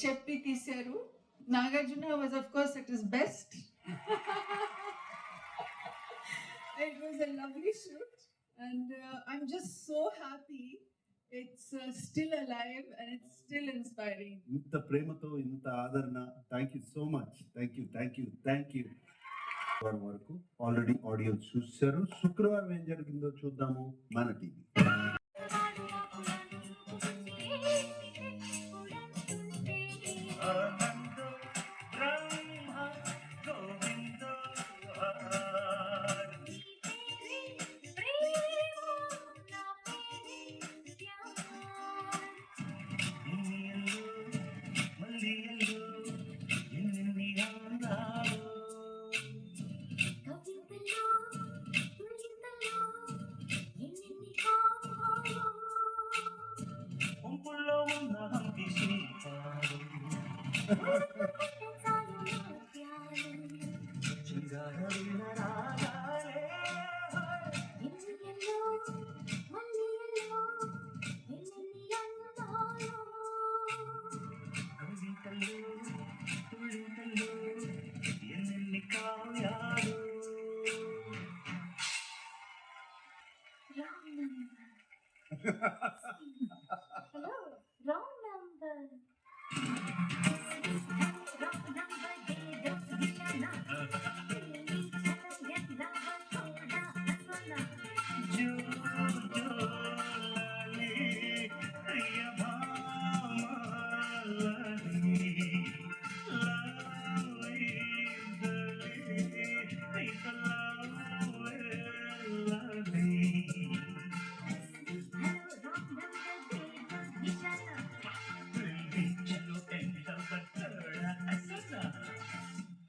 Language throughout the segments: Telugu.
చెప్పి తీశారు. Nagarjuna was of course at his best. It was a lovely shoot and I'm just so happy it's still alive and it's still inspiring. ఇంత ప్రేమతో ఇంత ఆదరణ, thank you so much. Thank you వరకు ఆల్రెడీ ఆడియో చూశారు. శుక్రవారం ఏం జరిగిందో చూద్దాము మన TV. Hello, wrong number.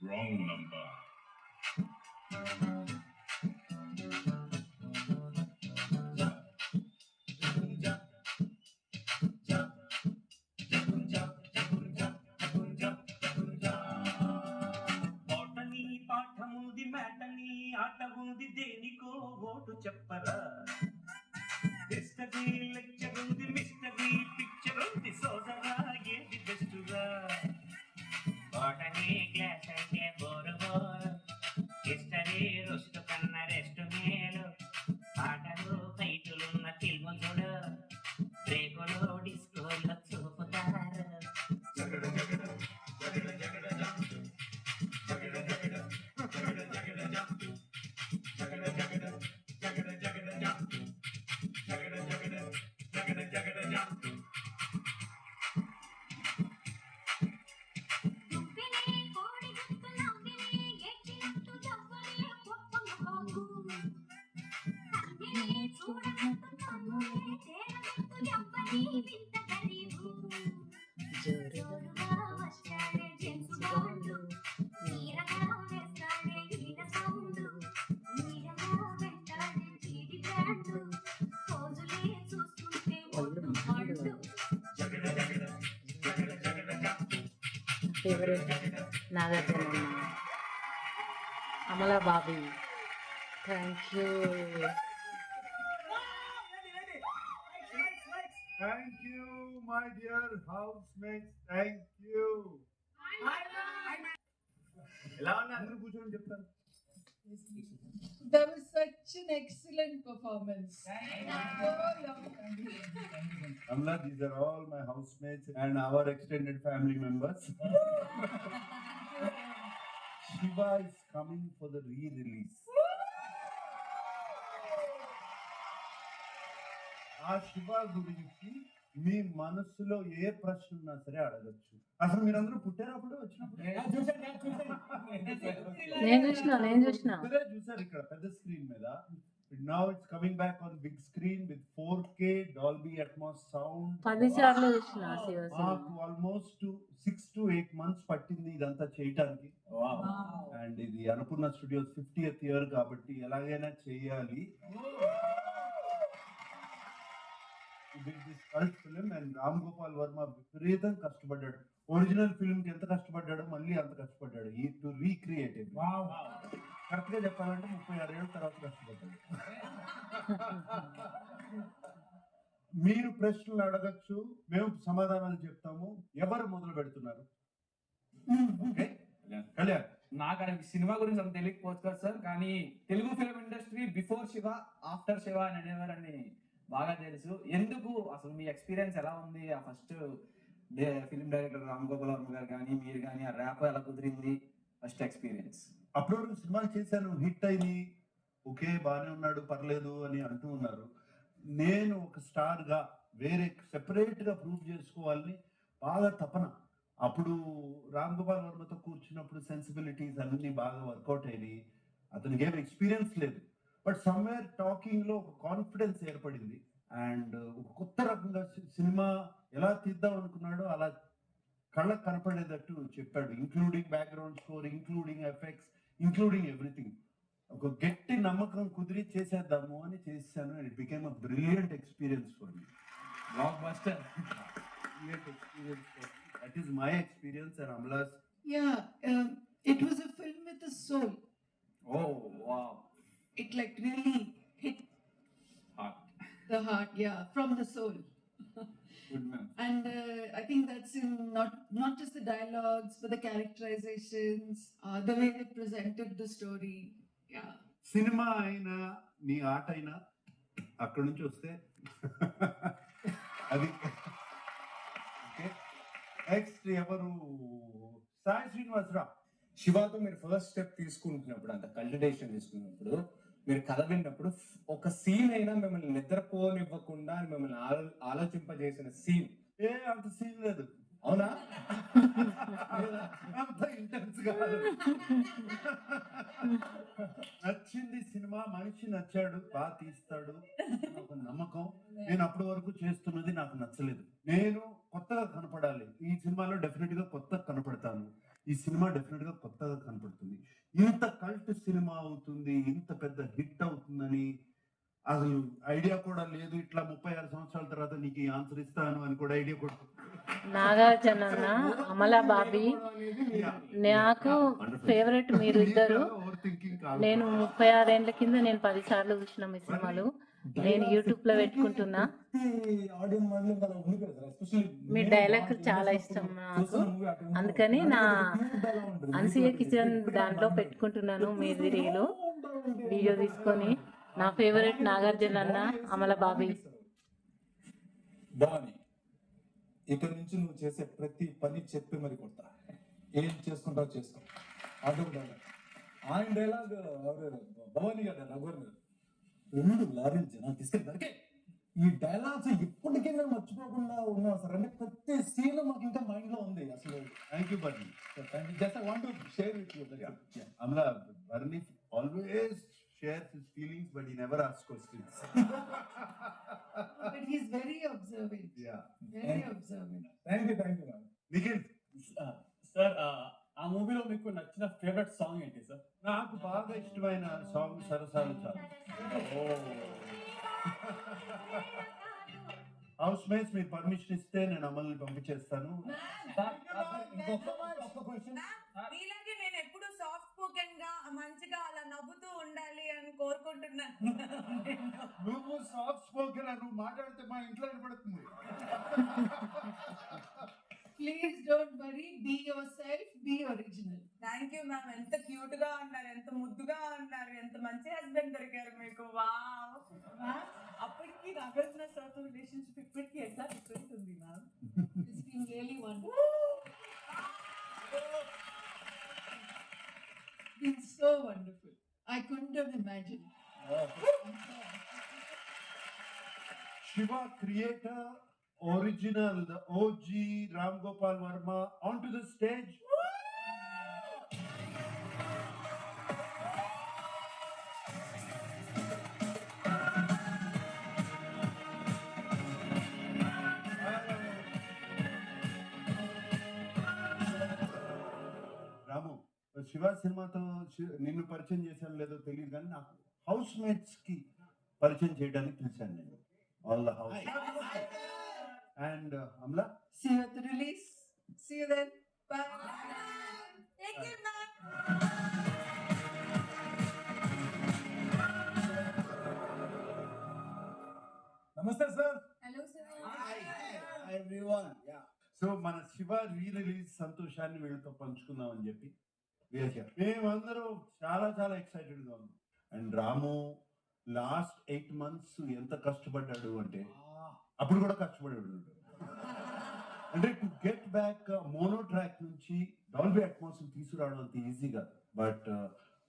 Wrong number. Botany పాఠముది మ్యాటనీ ఆట ఉంది దేనికో ఓటు చెప్పరా హిస్టరీ లెక్చర్ ఉంది మిస్టరీ పిక్చర్ ఉంది సోదరా ఏది బెస్టురా బోటనీ క్లాస్ అంటే బోరు బోరు హిస్టరీ రుస్తు కన్న రెస్ట్ మేలు ఆటలు ఫైటులున్న ఫిల్ము చూడు బ్రేకులు డిస్కోలో చూపుతారు favourite Nagarjuna, Amala Bobby. Thank you. Thank you my dear house mates, thank you. ఎలా ఉన్నారు అందరూ కూర్చొని చెప్తారు. That was such an excellent performance. Amla, these are all my housemates and our extended family members. Shiva is coming for the re-release. ఆ శివ గురించి మీ మనసులో ఏ ప్రశ్న ఉన్నా సరే అడగచ్చు. అసలు మీరందరూ పుట్టారప్పుడు వచ్చినప్పుడు నేను చూసిన చూసారు ఇక్కడ పెద్ద స్క్రీన్ మీద. Now it's coming back on big screen with 4K Dolby Atmos sound. 10 సార్లు చూసిన మాకు ఆల్మోస్ట్ 6 to 8 months పట్టింది ఇదంతా చేయటానికి. అండ్ ఇది అనుపూర్ణ స్టూడియోస్ 50th year కాబట్టి ఎలాగైనా చేయాలి. Cult film and Ram Gopal Varma విపరీతం కష్టపడ్డాడు. ఒరిజినల్ ఫిల్మ్ కి ఎంత కష్టపడ్డాడో మళ్ళీ అంత కష్టపడ్డాడు టు రీక్రియేట్ ఇట్. కరెక్ట్ గా చెప్పాలంటే 36 ఏళ్ళ తర్వాత కష్టపడ్డాడు. మీరు ప్రశ్నలు అడగచ్చు, మేము సమాధానాలు చెప్తాము. ఎవరు మొదలు కళ్యాణ్ నాకు అది సినిమా గురించి అంత తెలియకపోవచ్చు కదా సార్, కానీ Telugu film industry before Shiva after Shiva అని అనేవారని బాగా తెలుసు. ఎందుకు అసలు మీ ఎక్స్పీరియన్స్ ఎలా ఉంది? ఆ first film director Ram Gopal Varma గారు కానీ మీరు కానీ ఆ ర్యాప్ ఎలా కుదిరింది ఫస్ట్ ఎక్స్పీరియన్స్? అప్పటి వరకు సినిమాలు చేశాను, హిట్ అయింది, ఓకే బాగానే ఉన్నాడు పర్లేదు అని అంటూ ఉన్నారు. నేను ఒక స్టార్ గా వేరే సెపరేట్ గా ప్రూవ్ చేసుకోవాలని బాగా తపన. అప్పుడు రామ్ గోపాల్ వర్మతో కూర్చున్నప్పుడు సెన్సిబిలిటీస్ అన్ని బాగా వర్కౌట్ అయినాయి. అతనికి ఏం ఎక్స్పీరియన్స్ లేదు, బట్ సమ్వేర్ టాకింగ్ లో ఒక కాన్ఫిడెన్స్ ఏర్పడింది. అండ్ ఒక కొత్త రకంగా సినిమా ఎలా తీద్దాం అనుకున్నాడో అలా కళ్ళకు కనపడేటట్టు చెప్పాడు, including background score, including effects, including everything. ఒక గట్టి నమ్మకం కుదిరి చేసేద్దాము అని చేశాను. It became a brilliant experience for me. Block buster. Brilliant experience for me. That is my experience and Amla's. Yeah, it was a film with a soul. Oh wow. It like really hit the heart, yeah, from the soul. Good ma'am. And I think that's in not just the dialogues, but the characterizations, the way they presented the story. Yeah. Cinema అయినా నీ ఆట అయినా అక్కడి నుంచి వస్తే అది ఓకే. నెక్స్ట్ ఎవరు? సాయి శ్రీనివాసరావు. శివాతో మీరు ఫస్ట్ స్టెప్ తీసుకుంటున్నప్పుడు, అంత కల్టివేషన్ తీసుకున్నప్పుడు, మీరు కథ విన్నప్పుడు ఒక సీన్ అయినా మిమ్మల్ని నిద్రపోనివ్వకుండా మిమ్మల్ని ఆలోచింపజేసిన సీన్ అంత సీన్ లేదు. అవునా? అంత ఇంటెన్స్ కాదు. నచ్చింది సినిమా, మనిషి నచ్చాడు, బాగా తీస్తాడు ఒక నమ్మకం. నేను అప్పటి వరకు చేస్తున్నది నాకు నచ్చలేదు. నేను కొత్తగా కనపడాలి, ఈ సినిమాలో డెఫినెట్ గా కొత్తగా కనపడతాను, ఈ సినిమా డెఫినెట్ గా కొత్తగా కనపడుతుంది. ఇంత కల్ట్ సినిమా అవుతుంది, ఇంత పెద్ద హిట్ అవుతుందని అసలు ఐడియా కూడా లేదు. ఇట్లా 36 సంవత్సరాల తర్వాత నీకు ఈ ఆన్సర్ ఇస్తాను అని కూడా ఐడియా కూడా. నాగార్జున అన్న, అమలా బాబీ, నాకు ఫేవరెట్ మీరు ఇద్దరు. నేను 36 ఏళ్ళ కింద నేను 10 సార్లు చూసిన మీ సినిమాలు. నేను యూట్యూబ్ లో పెట్టుకుంటున్నా. మీ డైలాగ్ చాలా ఇష్టం నాకు, అందుకని నా అన్సూయ కిచెన్ దాంట్లో పెట్టుకుంటున్నాను. మీది రీలు వీడియో తీసుకొని. నా ఫేవరెట్ నాగార్జున అన్న, అమల బాబీ. భవాని, ఇక్కడి నుంచి నువ్వు చేసే ప్రతి పని చెప్పి మరి కొడతా. ఏం చేసుకుంటావు చేసుకో. ఆయన డైలాగ్ భవాని గారు రఘువర్ గారు 2 లారీలు జనాలు తీసుకెళ్ళి దొరికే. ఈ డైలాగ్స్ ఇప్పటికీ మేము మర్చిపోకుండా ఉన్నాం సార్. అంటే ప్రతి సీన్ మాకు ఇంకా మైండ్ లో ఉంది అసలు. Thank you Barney. Just I want to share with you. Amla, Barney always shares his feelings, but he never asks questions. But he's very observant. Yeah. Very observant. Thank you ma'am. Nikhil, sir ఆ మూవీలో మీకు నచ్చిన ఫేవరెట్ సాంగ్ ఏంటి సార్? నాకు బాగా ఇష్టమైన సాంగ్ సరసాలు చాలు. హౌస్ మేట్స్ మీరు పర్మిషన్ ఇస్తే నేను అమల్ని పంపించేస్తాను. మీలాగే నేను ఎప్పుడు సాఫ్ట్ స్పోకెన్ గా మంచిగా అలా నవ్వుతూ ఉండాలి అని కోరుకుంటున్నాను. నువ్వు సాఫ్ట్ స్పోకెన్ నువ్వు మాట్లాడితే మా ఇంట్లో వినపడుతుంది. Please don't worry. Be yourself. Be original. Thank you ma'am. ఎంత క్యూట్ గా ఉన్నారు, ఎంత ముద్దుగా ఉన్నారు, ఎంత మంచి హస్బెండ్ దొరికారు మీకు. వావ్. అప్పటికి నాగార్జున సార్తో రిలేషన్షిప్ ఇప్పటికి ఎట్లా డిఫరెన్స్ ఉంది ma'am? It's been really wonderful. It's so wonderful. I couldn't have imagined. Shiva creator, original, the OG Ram Gopal Verma onto the stage. రాము, శివ సినిమాతో నిన్ను పరిచయం చేశాను లేదో తెలియదు, కానీ నాకు హౌస్ మేట్స్ కి పరిచయం చేయడానికి పిలిచాను నేను. All the house. And Amla? See you at the release. See you then. Bye. Take care, ma'am. నమస్తే sir. Hello, sir. Hi everyone. Yeah. So మన శివ రీ రిలీజ్ సంతోషాన్ని వీళ్ళతో పంచుకుందాం అని చెప్పి మేమందరూ చాలా చాలా ఎక్సైటెడ్ గా ఉన్నాం. అండ్ రాము లాస్ట్ 8 months ఎంత కష్టపడ్డాడు అంటే అప్పుడు కూడా కష్టపడాడు. అంటే to get back mono track నుంచి డాల్బీ అట్మాస్ఫియర్ తీసుకురావడం అంత ఈజీ కాదు. బట్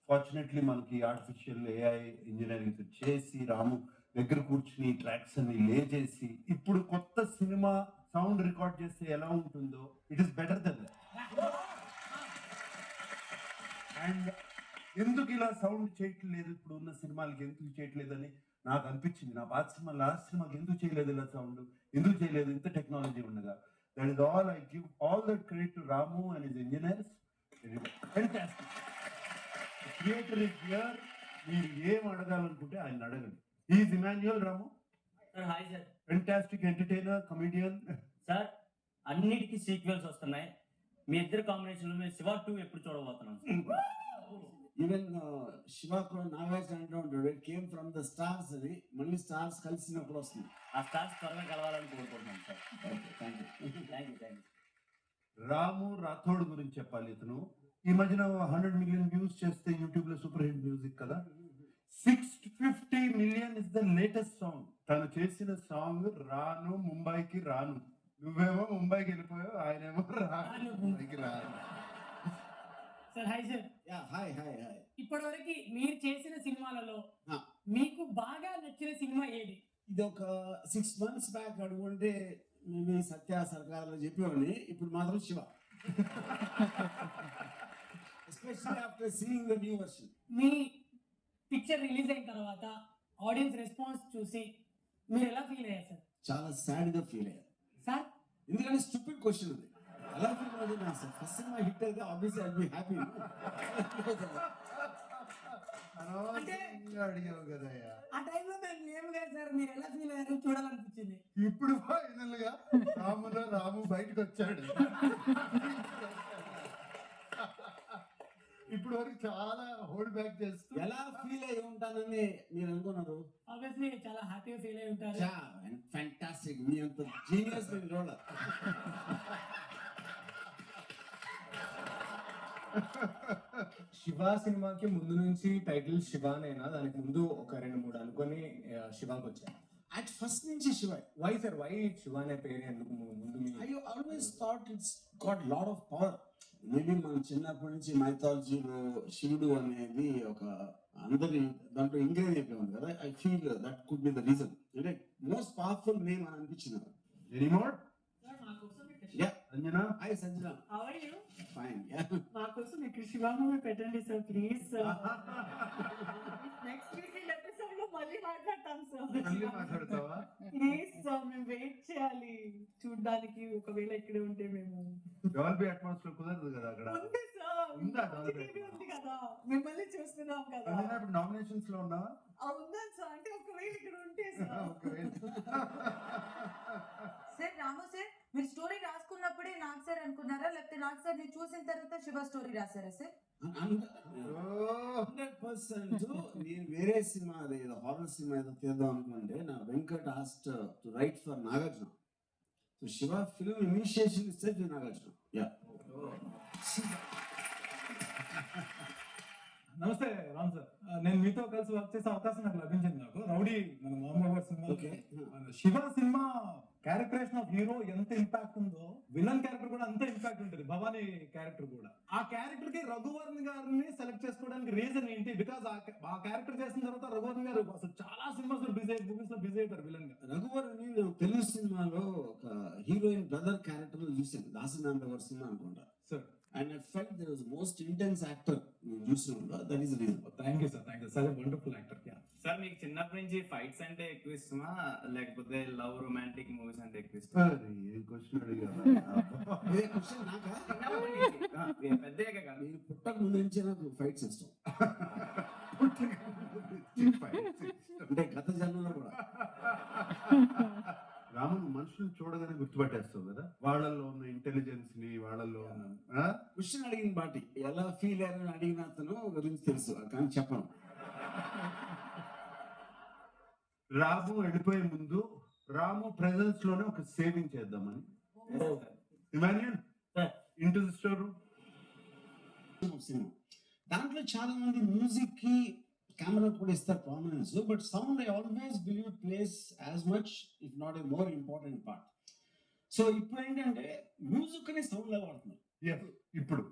ఫార్చునేట్లీ మనకి ఆర్టిఫిషియల్ AI ఇంజనీరింగ్ చేసి రాము దగ్గర కూర్చుని ట్రాక్స్ అన్ని లే చేసి ఇప్పుడు కొత్త సినిమా సౌండ్ రికార్డ్ చేస్తే ఎలా ఉంటుందో it is better than that. And ఎందుకు ఇలా సౌండ్ చేయట్లేదు ఇప్పుడు ఉన్న సినిమాలకి ఎందుకు చేయట్లేదని నాకు అనిపించింది. నా పాత సినిమా లాస్ట్ సినిమాకి ఎందుకు చేయలేదు ఇలా సౌండ్, ఎందుకు చేయలేదు ఇంత టెక్నాలజీ ఉండగా. That is all I give all that credit to Ramu and his engineers. Fantastic. Creator is here. మీరు ఏం అడగాలనుకుంటే ఆయన అడగండి. Is Emmanuel Ramu. Sir hi sir. Fantastic entertainer, comedian. Sir అన్నిటికీ సీక్వెల్స్ వస్తున్నాయి. మీ ఇద్దరు కాంబినేషన్ లో శివ 2 ఎప్పుడు చూడబోతున్నాం? ఈవెన్ శివ కూడా నాగార్జున అంటూ ఉంటాడు, it came from the stars అని. మళ్ళీ స్టార్స్ కలిసినప్పుడు వస్తుంది. ఆ స్టార్స్ త్వరగా కలవాలని కోరుకుంటున్నాం sir. Okay, thank you. Ramu Rathod గురించి చెప్పాలి. ఇతను ఈ మధ్యన 100 million వ్యూస్ చేస్తే యూట్యూబ్ లో సూపర్ హిట్ మ్యూజిక్ కదా. 650 million is the latest song. తను చేసిన సాంగ్ రాను ముంబైకి రాను. నువ్వేమో ముంబైకి వెళ్ళిపోయావు, ఆయనేమో రాను ముంబైకి రాను. Sir hi sir. Yeah hi hi hi. ఇప్పటివరకు మీరు చేసిన సినిమాలలో ఆ. మీకు బాగా నచ్చిన సినిమా ఏది? ఇది ఒక 6 months బ్యాక్ అడుగుంటే మేబీ సత్య సర్కార్లో చెప్పేవాడిని. ఇప్పుడు మాత్రం Shiva. Especially after seeing the new version. Me picture release అయిన తర్వాత ఆడియన్స్ రెస్పాన్స్ చూసి మీరు ఎలా ఫీల్ అయ్యారు సార్? చాలా సాడ్ గా ఫీల్ అయ్యారు సార్ ఎందుకంటే స్టూపిడ్ క్వశ్చన్ అది. ఎలా ఫీల్ అవుతుంది నా సార్? ఫస్ట్ సినిమా హిట్ అయితే ఆబ్వియస్లీ ఐ బి హ్యాపీ. అడిగావు కదయ్యా. ఆ టైంలో మేము లేము కదా సార్, మీరు ఎలా ఫీల్ అయ్యారు చూడాలనిపించింది. ఇప్పుడు ఫైనల్ గా రాము బయటకు వచ్చాడు. ఇప్పుడు వరకు చాలా హోల్డ్ బ్యాక్ చేస్తూ ఎలా ఫీల్ అయి ఉంటానని మీరు అనుకున్నారు? ఆబ్వియస్లీ చాలా హ్యాపీగా ఫీల్ అయి ఉంటారు. ఫ్యాంటాస్టిక్. మీ అంత జీనియస్ నేను చూడాలి. శివ సినిమాకి ముందు నుంచి టైటిల్ శివానేనా? దానికి ముందు ఒక 2-3 అనుకొని శివాకి వచ్చాను. అట్ ఫస్ట్ నుంచి Shiva. Why sir, why Shiva అనే పేరు ఎందుకు ముందు? I always thought it's got lot of power. Maybe మనం చిన్నప్పటి నుంచి మైథాలజీలో శివుడు అనేది ఒక అందరి దాంట్లో ఇంగ్రేజ్ అయిపోయి ఉంది కదా. I feel that could be the reason. అంటే మోస్ట్ పవర్ఫుల్ నేమ్ అని అనిపించింది. ఎనీమోర్? సార్ మా కోసం ఇక్కడ yeah Sanjana. Hi Sanjana. How are you? Fine. Yeah మా కోసం ఇక్కడ శివ మూవీ పెట్టండి sir please sir. Next week episode లో మళ్ళీ మాట్లాడతాం సార్. మళ్ళీ మాట్లాడతావా? ప్లీజ్ సార్, మేము వెయిట్ చేయాలి చూడడానికి. ఒకవేళ ఇక్కడే ఉంటే మేము డాల్బీ అట్మాస్ఫియర్ కుదరదు కదా అక్కడ. ఉంది సార్, ఉందా Dolby టీవీ ఉంది కదా, మిమ్మల్ని చూస్తున్నాం కదా. సంజనా ఇప్పుడు నామినేషన్స్ లో ఉన్నావా? ఉందని సార్, అంటే ఒకవేళ ఇక్కడ ఉంటే సార్. సార్ రాము సార్, మీరు స్టోరీ రాసుకున్నప్పుడే నాగ్ సార్ అనుకున్నారా, లేకపోతే నాగ్ సార్ ని చూసిన తర్వాత శివ స్టోరీ రాశారా సార్? 100% నేను వేరే సినిమా ఏదో హారర్ సినిమా ఏదో తీద్దాం అనుకుంటే నా Venkat ఆస్ట్ to right for Nagarjuna. So Shiva film initiation ఇస్తే నాగార్జున. యా నమస్తే రామ్ సార్. నేను మీతో కలిసి వర్క్ చేసే అవకాశం నాకు లభించింది. నాకు రౌడీ మన మామూలు సినిమా, శివ సినిమా క్యారెక్టరేషన్ ఆఫ్ హీరో ఎంత ఇంపాక్ట్ ఉందో విలన్ క్యారెక్టర్ కూడా అంతే ఇంపాక్ట్ ఉంటుంది. భవానీ క్యారెక్టర్ కూడా. ఆ క్యారెక్టర్ కి రఘువర్ణ్ గారిని సెలెక్ట్ చేసుకోవడానికి రీజన్ ఏంటి? బికాస్ ఆ క్యారెక్టర్ చేసిన తర్వాత రఘువర్ణ్ గారు అసలు చాలా సినిమాస్ లో బిజీ అయిపోయారు విలన్ గా. రఘువర్ని నేను తెలుగు సినిమాలో ఒక హీరోయిన్ బ్రదర్ క్యారెక్టర్ చూసాను, దాసనాంబ గారి సినిమా అనుకుంటా sir. And I felt there was most intense actor నేను చూసినప్పుడు. That is the reason. Thank you sir, thank you sir. Wonderful actor. Sir మీకు చిన్నప్పటి నుంచి ఫైట్స్ అంటే ఎక్కువ ఇష్టమా, లేకపోతే లవ్ రొమాంటిక్ మూవీస్ అంటే ఎక్కువ ఇష్టమా? క్వశ్చన్ అడిగారు. ఇదే క్వశ్చన్ నాకా? పెద్దగా కాదు, నేను పుట్టక ముందు నుంచి నాకు ఫైట్స్ ఇష్టం. అంటే గత జన్మలో కూడా. రామును మనుషులు చూడగానే గుర్తుపట్టేస్తావు కదా, వాళ్ళల్లో ఉన్న ఇంటెలిజెన్స్ ని, వాళ్ళల్లో ఉన్న క్వశ్చన్ అడిగిన బాటి ఎలా ఫీల్ అయ్యారని అడిగిన అతను గురించి తెలుసు కానీ చెప్పను. రాము వెళ్ళిపోయే ముందు రాము ప్రెజెన్స్ లోనే ఒక సేవింగ్ చేద్దామని. Emmanuel into the store room. Cinema. దాంట్లో చాలా మంది మ్యూజిక్ కి కెమెరా కూడా ఇస్తారు prominence, but sound I always believe place as much if not a more important part. So ఇప్పుడు ఏంటంటే మ్యూజిక్ అనే సౌండ్ లాగా వాడుతున్నారు. ఇప్పుడు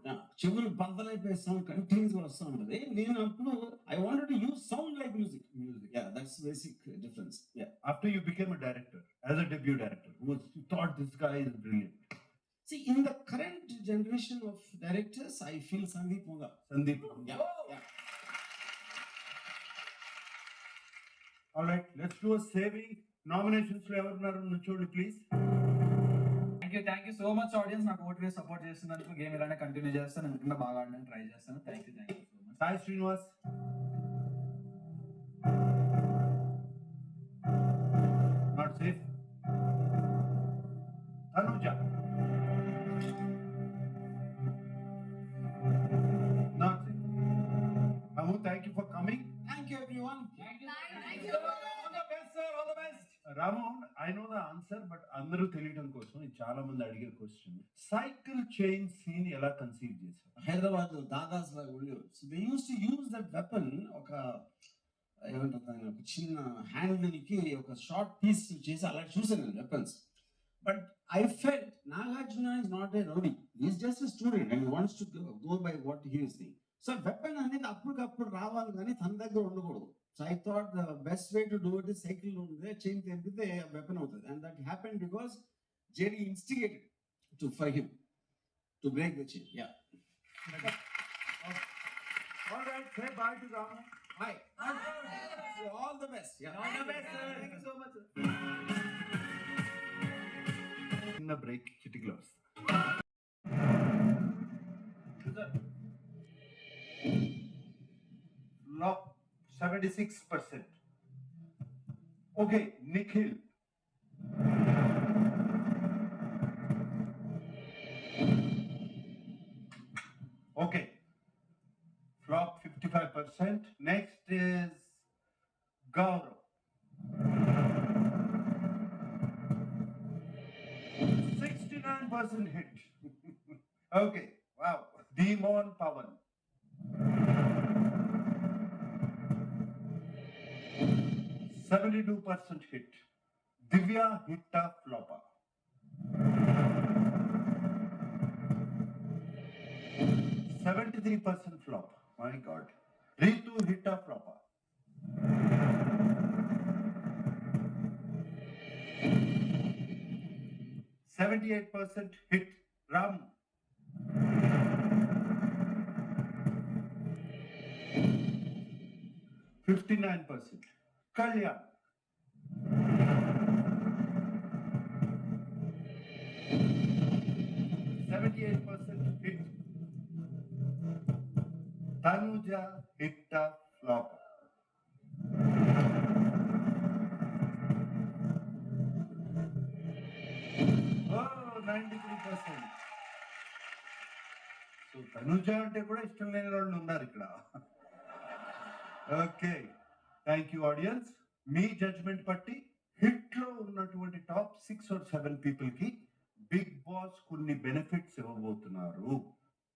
చెవులు బద్దలైపోయే సౌండ్ కంటిన్యూస్ గా వస్తూ ఉంటుంది. నేను అప్పుడు I wanted to use sound like music. Yeah, that's basic difference. Yeah, after you became a director, as a debut director, you thought this guy is brilliant. see, in the current generation of directors, I feel Sandeep Monga. Sandeep. Yeah, yeah. All right, let's do a saving. Nominations లో ఎవరున్నారు నుంచోండి please. Thank you so much audience, నాకు ఓటు వేసి సపోర్ట్ చేస్తున్నందుకు. గేమ్ ఇలానే కంటిన్యూ చేస్తాను, ఇంకా బాగా ఆడడానికి ట్రై చేస్తాను. Thank you so much. Sai Srinivas, not safe. Tanuja, not safe. Amu, thank you for coming. Thank you, everyone. Thank you. All the best, sir. All the best. Ramu, I know the answer, but అందరూ తెలియడం కోసం ఇది చాలా మంది అడిగే క్వశ్చన్. సైకిల్ చైన్ సీన్ ఎలా కన్సీవ్ చేశారు? హైదరాబాద్ లో దాదాస్ లాగా ఉండేవారు. So they use to use that weapon. ఒక ఏమంటారు దాన్ని, ఒక చిన్న హ్యాండిల్ కి ఒక షార్ట్ పీస్ చేసి అలా చూసాను నేను weapons. But I felt Nagarjuna is not a rowdy, is just a student and wants to go by what he is thing. So weapon అనేది అప్పటికప్పుడు రావాలి కానీ తన దగ్గర ఉండకూడదు. So I thought the best way to do it is cycle ఉంటే చైన్ తెంపితే వెపన్ అవుతుంది. And that happen because JD instigated to for him to break the chain. Yeah, All right, say bye to Ramu. bye. All the best. Yeah. All the best, sir. Thank you so much, sir. చిన్న బ్రేక్, చిటికలో వస్తా. Flop 76%. Okay, Nikhil. Okay. Flop 55%. Next is Gaurav. 69% hit. Okay, wow. Demon Pawan. 72% hit. Divya hitta flopper. 73% flop. My God. Ritu hitta flopper. 78% hit. Ram. 59%. Kalyan. 78% hit. Tanuja hitta flop. Oh, 93%. So Tanuja అంటే కూడా ఇష్టం లేని వాళ్ళు ఉన్నారు ఇక్కడ. Okay, thank you audience. మీ జడ్జ్మెంట్ బట్టి హిట్ లో ఉన్నటువంటి టాప్ 6 or 7 పీపుల్ కి బిగ్ బాస్ కొన్ని బెనిఫిట్స్ ఇవ్వబోతున్నారు.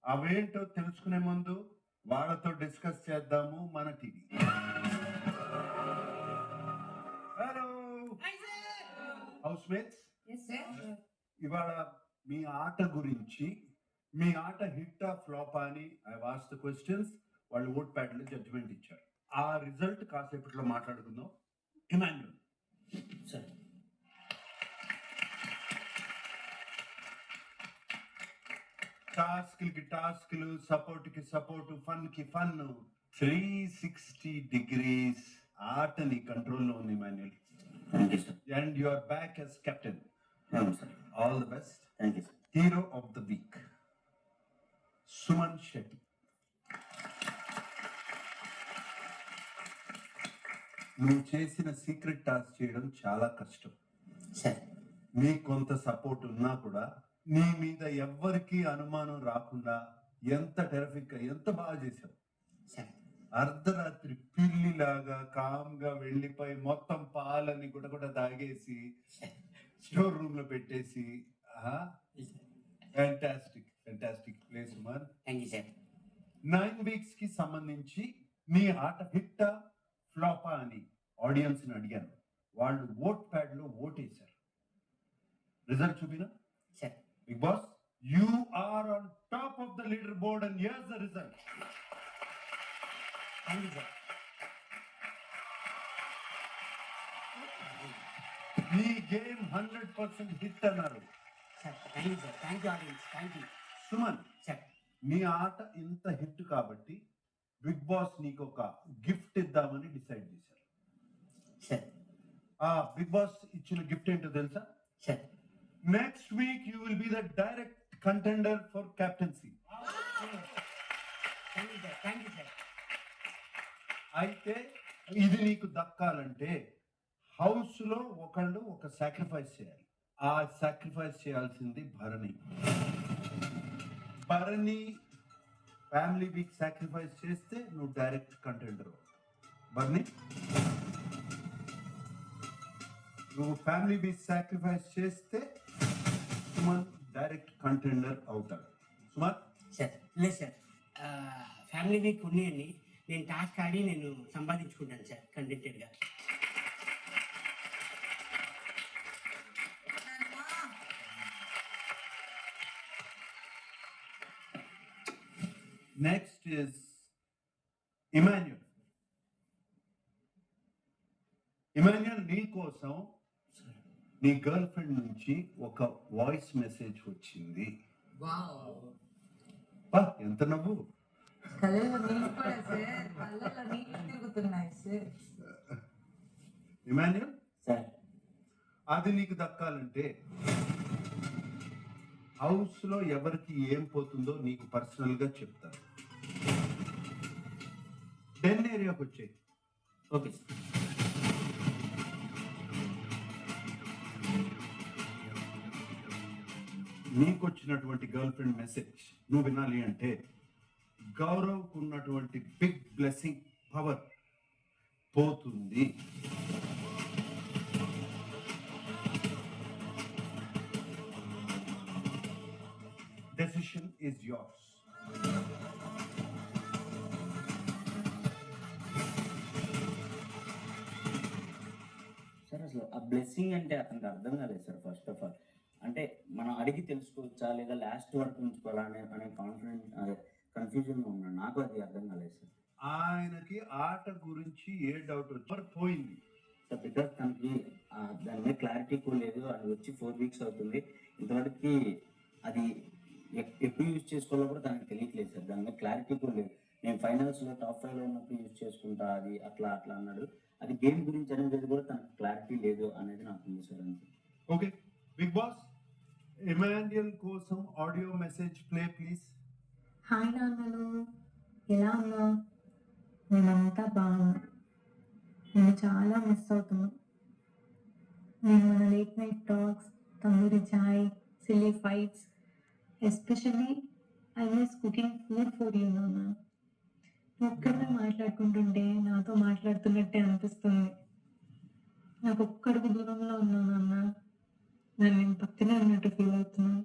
అవేంటో తెలుసుకునే ముందు వాళ్ళతో డిస్కస్ చేద్దాము మన టీవీ. హలో హౌస్ మేట్స్, ఇవాళ మీ ఆట గురించి, మీ ఆట హిట్ ఆఫ్ ఫ్లాప్ అని ఐ వాస్ ద క్వశ్చన్స్. వాళ్ళు ఓట్ ప్యాడ్ లో జడ్జిమెంట్ ఇచ్చారు. ఆ రిజల్ట్ కాసేపట్లో మాట్లాడుకుందాం. ఇమాన్యుల్ సార్, టాస్క్లకి టాస్క్లు, సపోర్ట్ కి సపోర్ట్, ఫన్ కి ఫన్, 360 degrees ఆటని కంట్రోల్లో ఉంది Emmanuel. Thank you sir. And you are back as captain. అవును sir. All the best. Thank you sir. Hero of the week Suman Shetty. నువ్వు చేసిన సీక్రెట్ టాస్క్ చేయడం చాలా కష్టం సార్. నీకు కొంత సపోర్ట్ ఉన్నా కూడా నీ మీద ఎవ్వరికీ అనుమానం రాకుండా ఎంత టెరఫిక్ గా, ఎంత బాగా చేశావు. సార్, అర్ధరాత్రి పిల్లిలాగా కామ్గా వెళ్ళిపోయి మొత్తం పాలని గుడగుడ తాగేసి స్టోర్ రూమ్ లో పెట్టేసి. Fantastic, fantastic place Suman. Thank you sir. 9 weeks కి సంబంధించి నీ ఆట హిట్టా ఫ్లాపా అని ఆడియన్స్ ని అడిగాను. వాళ్ళు ఓట్ ప్యాడ్ లో ఓటేశారు. రిజల్ట్ చూపినా? Big boss, you are on top of the leader board and here's the result. Thank you sir. ఈ గేమ్ 100% హిట్ అన్నారు. Thank you sir. Thank you audience. Thank you Suman, sir. నీ ఆట ఇంత హిట్ కాబట్టి బిగ్ బాస్ నీకు ఒక గిఫ్ట్ ఇద్దామని డిసైడ్ చేశారు. సార్ ఆ బిగ్ బాస్ ఇచ్చిన గిఫ్ట్ ఏంటో తెలుసా? Sir next week you will be the direct contender for captaincy. Thank you sir. Thank you sir. అయితే ఇది నీకు దక్కాలంటే హౌస్ లో ఒకళ్ళు ఒక సాక్రిఫైస్ చేయాలి. ఆ సాక్రిఫైస్ చేయాల్సింది Bharani. Bharani family week sacrifice చేస్తే నువ్వు డైరెక్ట్ కంటెండర్. భరణి, నువ్వు ఫ్యామిలీ వీక్ సాక్రిఫైస్ చేస్తే సుమన్ డైరెక్ట్ కంటెండర్ అవుతాడు. సుమన్ సార్ లేదు సార్, ఫ్యామిలీ వీక్ ఉన్నాయండి. నేను టాస్క్ ఆడి నేను సంపాదించుకుంటాను సార్ కంటెంటెడ్గా. Next is Emmanuel. ఇమాన్యుల్, నీ కోసం నీ గర్ల్ ఫ్రెండ్ నుంచి ఒక వాయిస్ మెసేజ్ వచ్చింది. బా, ఎంత నవ్వు. ఇమాన్యుల్ సార్ అది నీకు దక్కాలంటే హౌస్ లో ఎవరికి ఏం పోతుందో నీకు పర్సనల్ గా చెప్తాను. డెన్ ఏరియాకి వచ్చాయి. Okay sir. నీకు వచ్చినటువంటి గర్ల్ ఫ్రెండ్ మెసేజ్ నువ్వు వినాలి అంటే గౌరవ్కు ఉన్నటువంటి బిగ్ బ్లెస్సింగ్ పవర్ పోతుంది. Decision is yours. సార్ అసలు ఆ బ్లెస్సింగ్ అంటే అతనికి అర్థం కాలేదు సార్. ఫస్ట్ ఆఫ్ ఆల్ అంటే మనం అడిగి తెలుసుకోవచ్చా లేదా లాస్ట్ వరకు ఉంచుకోవాలా అనే కన్ఫ్యూజన్లో ఉన్నాను. నాకు అది అర్థం కాలేదు సార్. ఆయనకి ఆట గురించి ఏ డౌట్ వచ్చి పోయింది సార్, బికాస్ తనకి దాని మీద క్లారిటీ కూడా లేదు. అది వచ్చి 4 వీక్స్ అవుతుంది. ఇంతవరకు అది ఎప్పుడు యూజ్ చేసుకోవాలో కూడా తనకు తెలియట్లేదు సార్. దాని మీద క్లారిటీ కూడా లేదు. నేను ఫైనల్స్లో టాప్ 5లో ఉన్నప్పుడు యూజ్ చేసుకుంటా అది అట్లా అన్నాడు. అది గేమ్ గురించి అనేది కూడా తనకు క్లారిటీ లేదు అనేది నాకు ఉంది సార్. అంతే. ఓకే బిగ్ బాస్, ఇమాన్యుల్ కోసం audio message play please. Hi నాన్నలు, ఎలా ఉన్నా? నేనంతా బాగున్నా. నేను చాలా మిస్ అవుతున్నా. నేను మన late night talks, tandoori chai, silly fights, especially I miss cooking food for you నాన్న. ఒక్కరితో మాట్లాడుకుంటుంటే నాతో మాట్లాడుతున్నట్టే అనిపిస్తుంది. నాకు ఒక్కడికి దూరంలో ఉన్నాను నాన్న. నేను పక్కనే ఉన్నట్టు ఫీల్ అవుతున్నాను.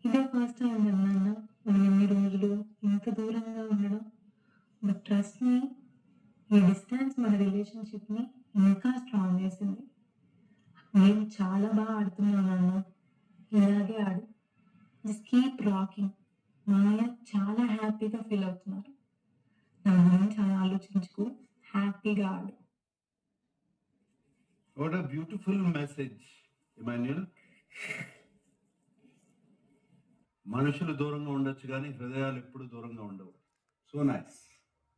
ఇదే ఫస్ట్ టైం కదా నాన్న మనం ఇన్ని రోజులు ఇంత దూరంగా ఉండడం. బట్ ట్రస్ట్ మీ, ఈ డిస్టెన్స్ మన రిలేషన్షిప్ని ఇంకా స్ట్రాంగ్ చేసింది. నేను చాలా బాగా ఆడుతున్నాను నాన్న. ఇలాగే ఆడు. Just keep rocking. మాయ చాలా హ్యాపీగా ఫీల్ అవుతున్నారు. నా గురించి ఆలోచించుకో, హ్యాపీగా ఆడు. What a beautiful message Emmanuel. మనుషులు దూరంగా ఉండొచ్చు కానీ హృదయాలు ఎప్పుడు దూరంగా ఉండవు. So nice.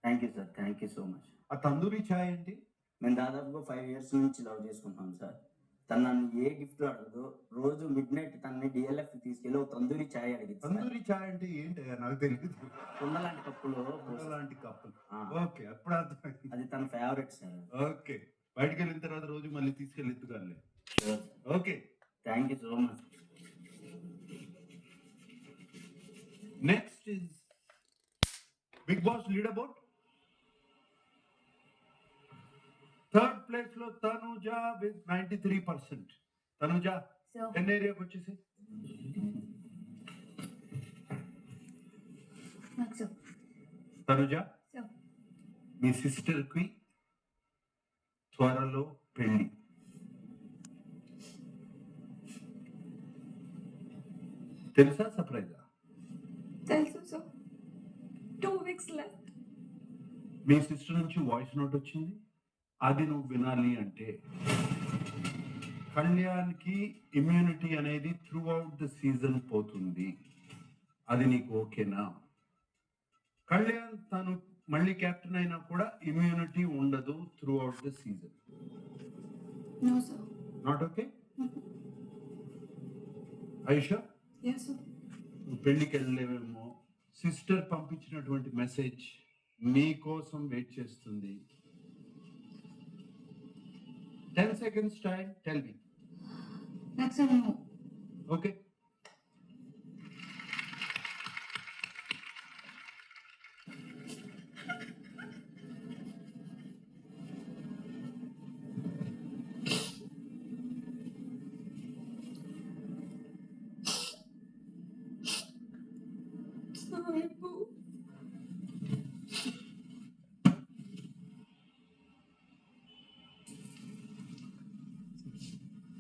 Thank you sir. Thank you so much. ఆ తందూరి ఛాయ్ ఏంటి? మేము దాదాపుగా 5 years నుంచి లవ్ చేసుకుంటాం సార్. తను నన్ను ఏ గిఫ్ట్ అడగదు. రోజు మిడ్ నైట్ తనని డిఎల్ఎఫ్ తీసుకెళ్ళి ఒక తందూరి ఛాయ్ అడిగింది. తందూరి ఛాయ్ అంటే ఏంటి? నాకు తెలియదు. కుండలాంటి కప్పులో లాంటి కప్పులు. ఓకే, అప్పుడు అర్థమైంది. అది తన ఫేవరెట్ సార్. ఓకే, బయటకు వెళ్ళిన తర్వాత రోజు మళ్ళీ తీసుకెళ్ళి ఎత్తుగాలే. Okay, thank you so much. Next is big boss leader board. Third place లో తనుజ విత్ 93%. తనుజ ఎన్ని ఏరియాకి వచ్చేసి? తనుజ, Sir. మీ సిస్టర్ కి త్వరలో పెళ్లి. తెలుసా సర్ప్రైజా? తెలుసు సార్. 2 weeks left. మీ సిస్టర్ నుంచి వాయిస్ నోట్ వచ్చింది, అది నువ్వు వినాలి అంటే కళ్యాణ్కి ఇమ్యూనిటీ అనేది త్రూ అవుట్ ద సీజన్ పోతుంది. అది నీకు ఓకేనా? కళ్యాణ్ తను మళ్ళీ కెప్టెన్ అయినా కూడా ఇమ్యూనిటీ ఉండదు through out the season. No sir. Not okay? Aisha, Yes sir. నువ్వు పెళ్లికి వెళ్ళలేవేమో. సిస్టర్ పంపించినటువంటి మెసేజ్ నీ కోసం వెయిట్ చేస్తుంది. 10 seconds time, tell me. That's a no. Okay? Sorry, Boo.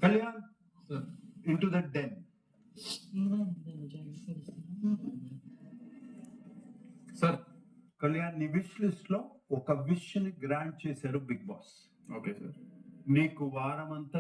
Kalyan, into the den. Sir. Kalyan, నీ విష్ లిస్ట్ లో ఒక విష్ ని గ్రాంట్ చేశారు బిగ్ బాస్. Okay sir. నీకు వారం అంతా